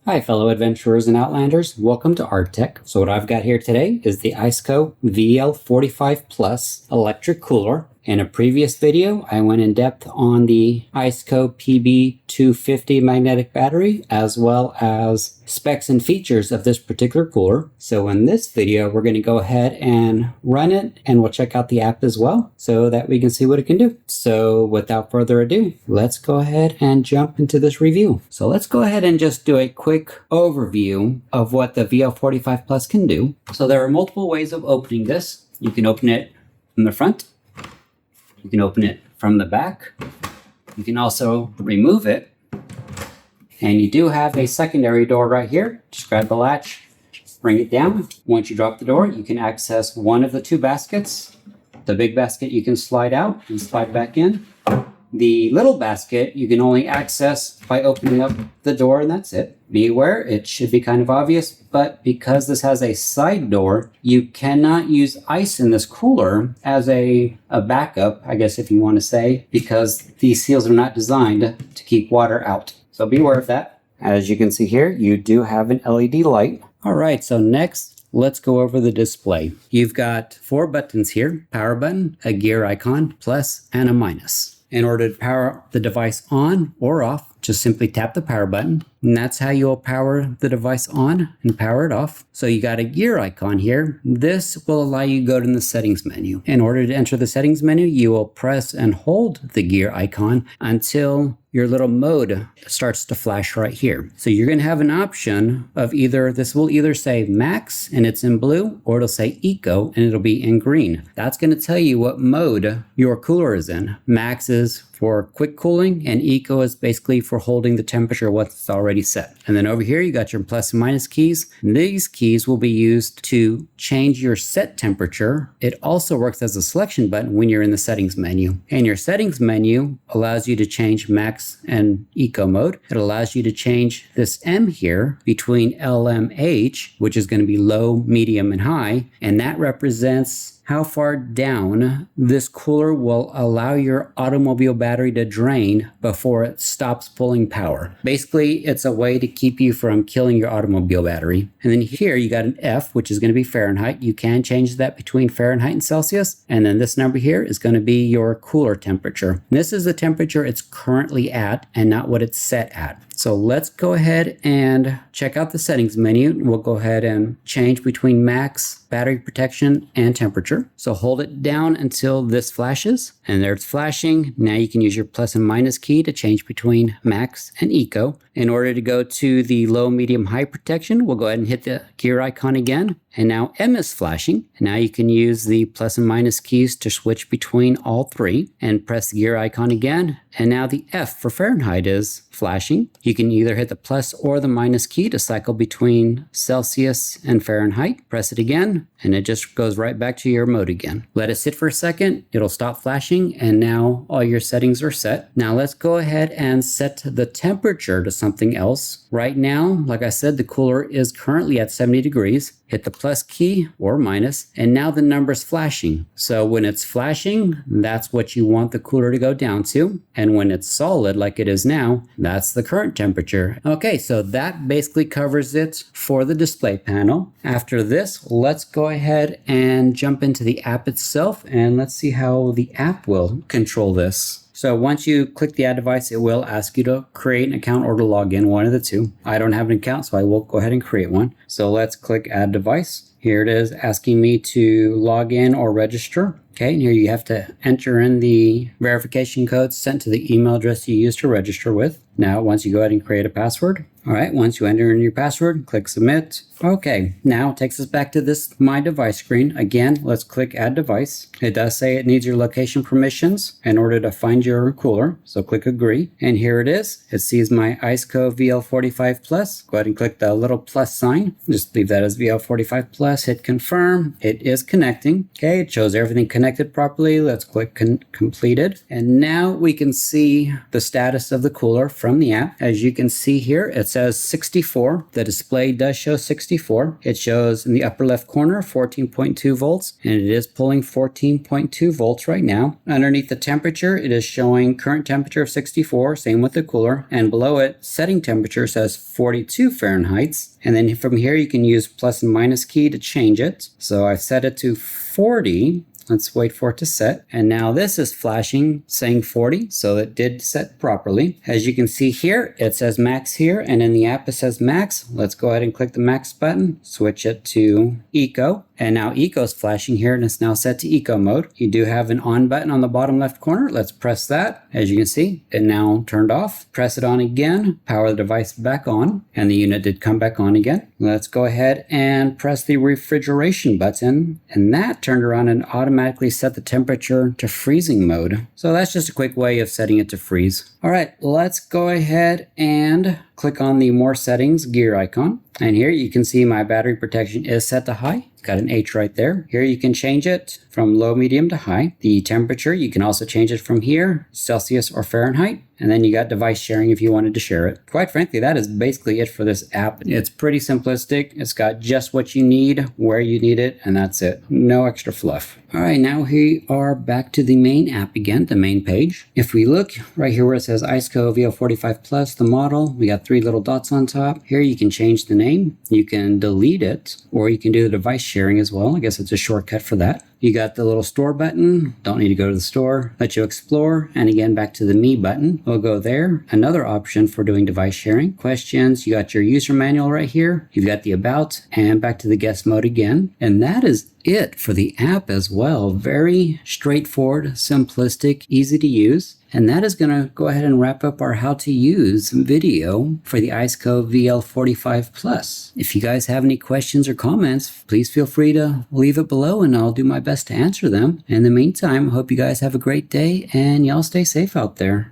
Hi fellow adventurers and outlanders, welcome to ArtTech. So what I've got here today is the ICECO VL45 Plus electric cooler. In a previous video, I went in depth on the ICECO PB250 magnetic battery, as well as specs and features of this particular cooler. So in this video, we're going to go ahead and run it, and we'll check out the app as well, so that we can see what it can do. So without further ado, let's go ahead and jump into this review. So let's go ahead and just do a quick overview of what the VL45 Plus can do. So there are multiple ways of opening this. You can open it from the front. You can open it from the back. You can also remove it. And you do have a secondary door right here. Just grab the latch, bring it down. Once you drop the door, you can access one of the two baskets. The big basket you can slide out and slide back in. The little basket you can only access by opening up the door, and that's it. Be aware, it should be kind of obvious, but because this has a side door, you cannot use ice in this cooler as a backup, I guess if you want to say, because these seals are not designed to keep water out. So be aware of that. As you can see here, you do have an LED light. All right, so next, let's go over the display. You've got 4 buttons here: power button, a gear icon, plus, and a minus. In order to power the device on or off, just simply tap the power button, and that's how you'll power the device on and power it off. So you got a gear icon here. This will allow you to go to the settings menu. In order to enter the settings menu, you will press and hold the gear icon until your little mode starts to flash right here. So you're going to have an option of this will either say max and it's in blue, or it'll say eco and it'll be in green. That's going to tell you what mode your cooler is in. Max is for quick cooling, and eco is basically for holding the temperature once it's already set. And then over here, you got your plus and minus keys. These keys will be used to change your set temperature. It also works as a selection button when you're in the settings menu. And your settings menu allows you to change max and eco mode. It allows you to change this M here between LMH, which is going to be low, medium, and high. And that represents how far down this cooler will allow your automobile battery to drain before it stops pulling power. Basically, it's a way to keep you from killing your automobile battery. And then here you got an F, which is going to be Fahrenheit. You can change that between Fahrenheit and Celsius. And then this number here is going to be your cooler temperature. This is the temperature it's currently at and not what it's set at. So let's go ahead and check out the settings menu. We'll go ahead and change between max, battery protection, and temperature. So hold it down until this flashes, and there it's flashing. Now you can use your plus and minus key to change between max and eco. In order to go to the low, medium, high protection, we'll go ahead and hit the gear icon again. And now M is flashing. Now you can use the plus and minus keys to switch between all three, and press the gear icon again. And now the F for Fahrenheit is flashing. You can either hit the plus or the minus key to cycle between Celsius and Fahrenheit. Press it again, and it just goes right back to your mode again. Let it sit for a second, it'll stop flashing, and now all your settings are set. Now let's go ahead and set the temperature to something else. Right now, like I said, the cooler is currently at 70 degrees. Hit the plus key or minus, and now the number's flashing. So when it's flashing, that's what you want the cooler to go down to. And when it's solid, like it is now, that's the current temperature. Okay, so that basically covers it for the display panel. After this, let's go ahead and jump into the app itself, and let's see how the app will control this. So once you click the add device, it will ask you to create an account or to log in, one of the two. I don't have an account, so I will go ahead and create one. So let's click add device. Here it is asking me to log in or register. Okay, and here you have to enter in the verification code sent to the email address you used to register with. Now, once you go ahead and create a password. All right, once you enter in your password, click submit. Okay, now it takes us back to this My Device screen. Again, let's click Add Device. It does say it needs your location permissions in order to find your cooler, so click Agree. And here it is. It sees my ICECO VL45 Plus. Go ahead and click the little plus sign. Just leave that as VL45 Plus. Hit Confirm. It is connecting. Okay, it shows everything connected properly. Let's click Completed. And now we can see the status of the cooler from the app. As you can see here, it says says 64. The display does show 64. It shows in the upper left corner 14.2 volts, and it is pulling 14.2 volts right now. Underneath the temperature, it is showing current temperature of 64, same with the cooler, and below it, setting temperature says 42 Fahrenheit. And then from here, you can use plus and minus key to change it. So I've set it to 40. Let's wait for it to set. And now this is flashing saying 40, so it did set properly. As you can see here, it says max here, and in the app it says max. Let's go ahead and click the max button, switch it to eco. And now eco is flashing here, and it's now set to eco mode. You do have an on button on the bottom left corner. Let's press that. As you can see, it now turned off. Press it on again, power the device back on, and the unit did come back on again. Let's go ahead and press the refrigeration button, and that turned around and automatically set the temperature to freezing mode. So that's just a quick way of setting it to freeze. All right, let's go ahead and click on the more settings gear icon. And here you can see my battery protection is set to high. It's got an H right there. Here you can change it from low, medium to high. The temperature, you can also change it from here, Celsius or Fahrenheit. And then you got device sharing if you wanted to share it. Quite frankly, that is basically it for this app. It's pretty simplistic. It's got just what you need, where you need it, and that's it. No extra fluff. All right, now we are back to the main app again, the main page. If we look right here where it says ICECO VL45 Plus, the model, we got 3 little dots on top. Here you can change the name, you can delete it, or you can do the device sharing as well. I guess it's a shortcut for that. You got the little store button, don't need to go to the store, let you explore, and again back to the me button. We'll go there. Another option for doing device sharing. Questions, you got your user manual right here, you've got the about, and back to the guest mode again. And that is it for the app as well. Very straightforward, simplistic, easy to use. And that is going to go ahead and wrap up our how to use video for the ICECO VL45 Plus. If you guys have any questions or comments, please feel free to leave it below and I'll do my best to answer them. In the meantime, I hope you guys have a great day and y'all stay safe out there.